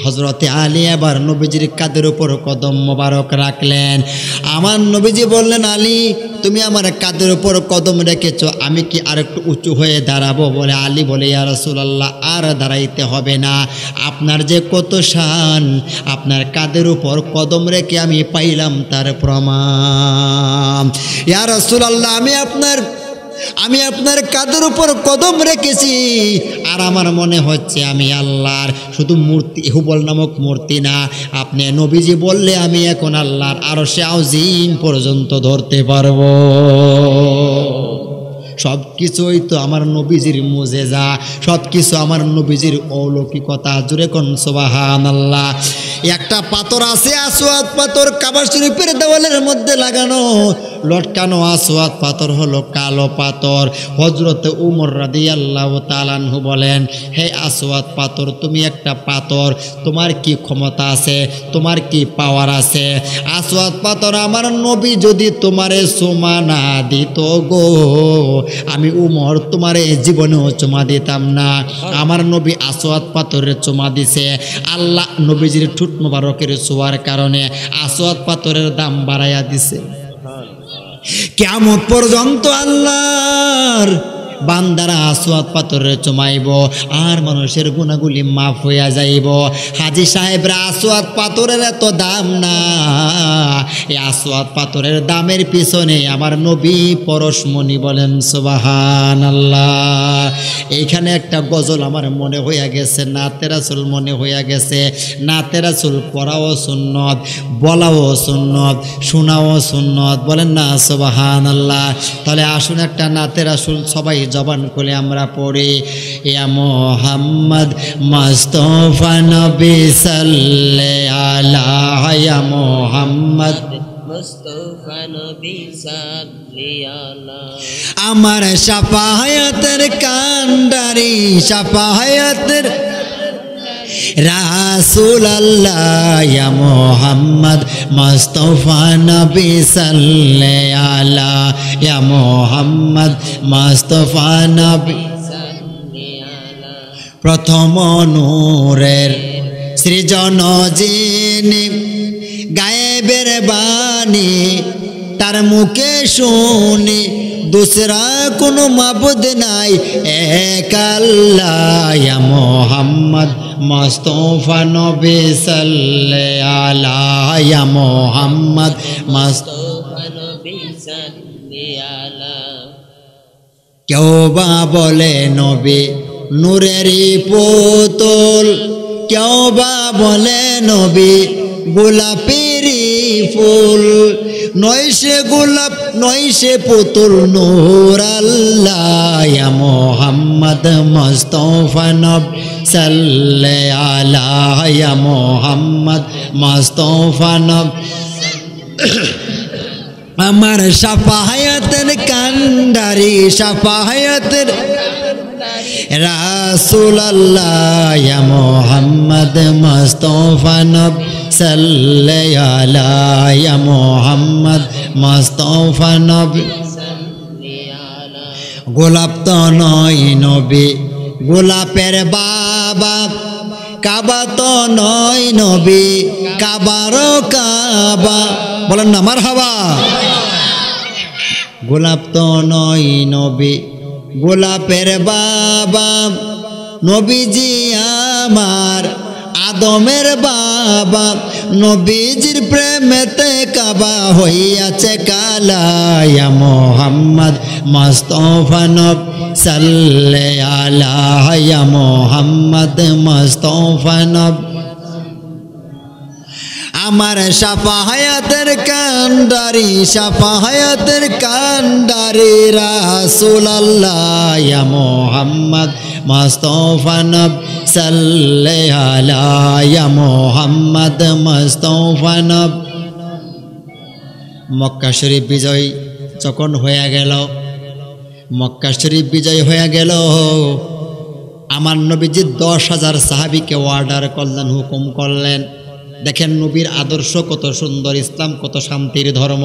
হযরতে আলী এবার নবীজির কাঁধের উপর কদম মোবারক রাখলেন। আমার নবীজি বললেন, আলী, তুমি আমার কাঁধের উপর কদম রেখেছো, আমি কি আর একটু উঁচু হয়ে দাঁড়াবো? বলে আলী বলে, ইয়া রাসূলুল্লাহ, আর দাঁড়াইতে হবে না, আপনার যে কত শান, আপনার কাঁধের উপর কদম রেখে আমি পাইলাম তার প্রমাণ। ইয়া রাসূলুল্লাহ, আমি আপনার কাঁধের উপর কদম রেখেছি, আর আমার মনে হচ্ছে আমি আল্লাহর শুধু মূর্তি, হুবল নামক মূর্তি না, আপনি নবীজি বললে আমি এখন আল্লাহর আরশে আযীম পর্যন্ত ধরতে পারবো। সব কিছুই তো আমার নবীজির মুজেজা, সব কিছু আমার নবীজির অলৌকিকতা। জুড়ে কোন সুবহানাল্লাহ। একটা পাথর আছে, আসওয়াদ পাথর, কাবা শরীফের দেওয়ালের মধ্যে লাগানো লটকানো আসওয়াদ পাথর হলো কালো পাথর। হযরতে উমর রাদিয়াল্লাহু তাআলা আনহু বলেন, হে আসওয়াদ পাথর, তুমি একটা পাথর, তোমার কি ক্ষমতা আছে, তোমার কি পাওয়ার আছে? আসওয়াদ পাথর, আমার নবী যদি তোমারে চুমা না দিত গো, আমি উমর তোমারে জীবনেও চুমা দিতাম না। আমার নবী আসওয়াদ পাথরের চুমা দিছে, আল্লাহ নবীজির ঠোঁট মোবারকের ছোঁয়ার কারণে আসওয়াদ পাথরের দাম বাড়াইয়া দিছে। কিয়ামত পর্যন্ত আল্লাহর বান্দারা আসওয়াদ পাথরের চুমাইব আর মানুষের গুনাহগুলি মাফ হইয়া যাইব। হাজী সাহেবরা, আসওয়াদ পাথরের এত দাম না, এই আসওয়াদ পাথরের দামের পিছনে আমার নবী পরশমণি। বলেন সুবহানাল্লাহ। এইখানে একটা গজল আমার মনে হইয়া গেছে, নাতে রাসূল মনে হইয়া গেছে। নাতে রাসূল পড়াও সুন্নত, বলাও সুন্নত, শোনাও সুন্নত। বলেন না সুবহানাল্লাহ। তাহলে আসুন একটা নাতে রাসূল সবাই জবান খুলে আমরা পড়ি। ইয়া মুহাম্মদ মুস্তাফা নবী সাল্লাল্লাহু আলা, ইয়া মুহাম্মদ মুস্তাফা নবী সাল্লাল্লাহু আলা, আমার শাফায়াতের কান্ডারি, শাফায়াতের রাসূলুল্লাহ, ইয়া মুহাম্মদ মুস্তাফা নবী সাল্লাল্লাহু আলা, ইয়া মুহাম্মদ মুস্তাফা নবী সাল্লাল্লাহু আলা। প্রথম নূরের সৃজন যিনি, গায়েবের বাণী তার মুখে শুনি, दूसरा কোনো মাবুদ নাই, এক আল্লাহ। ইয়া মুহাম্মদ মুস্তাফা নবী সাল্লাল্লাহু আলা, ইয়া মুহাম্মদ মুস্তাফা নবী সাল্লাল্লাহু আলা। কেউ বা বলে নবী নূরেরই পুতুল, কেউ বা বলে নবী গোলাপেরই ফুল, নয় সে গোলাপ নয় সে পুতুল, নূর আল্লাহ ইয়া মুহাম্মদ মুস্তাফা নব সাল্লে আলা ইয়া মুহাম্মদ মুস্তাফা নব। আমার শাফায়াতের কান্ডারি শাফায়াতের রাসূলুল্লাহ ইয়া মুহাম্মদ মুস্তাফা নব সাল্লে আলা ইয়া মুহাম্মদ মুস্তাফা নব। গোলাপ তো নয় নবী গোলাপের বাবা, কাবা তো নয় নবী কাবারও কাবা, বলেন না মারহাবা। গোলাপ তো নয় নবী গোলাপের বাবা, নবীজি আমার আদমের বাবা, নবীজির প্রেমেতে কাবা হইয়াছে কালা ইয়া মুহাম্মদ মুস্তাফা নব সাল্লে আলা ইয়া মুহাম্মদ মুস্তাফা নব। আমার শাফায়াতের কান্ডারি শাফায়াতের কান্ডারি রাসূলুল্লাহ ইয়া মুহাম্মদ মুস্তাফা নব সাল্লে আলা ইয়া মুহাম্মদ মুস্তাফা নব। মক্কা শরীফ বিজয় যখন হয়ে গেল, মক্কা শরীফ বিজয় হয়ে গেল, আমার নবীজি 10,000 সাহাবীকে অর্ডার করলেন, হুকুম করলেন। দেখেন নবীর আদর্শ কত সুন্দর, ইসলাম কত শান্তির ধর্ম।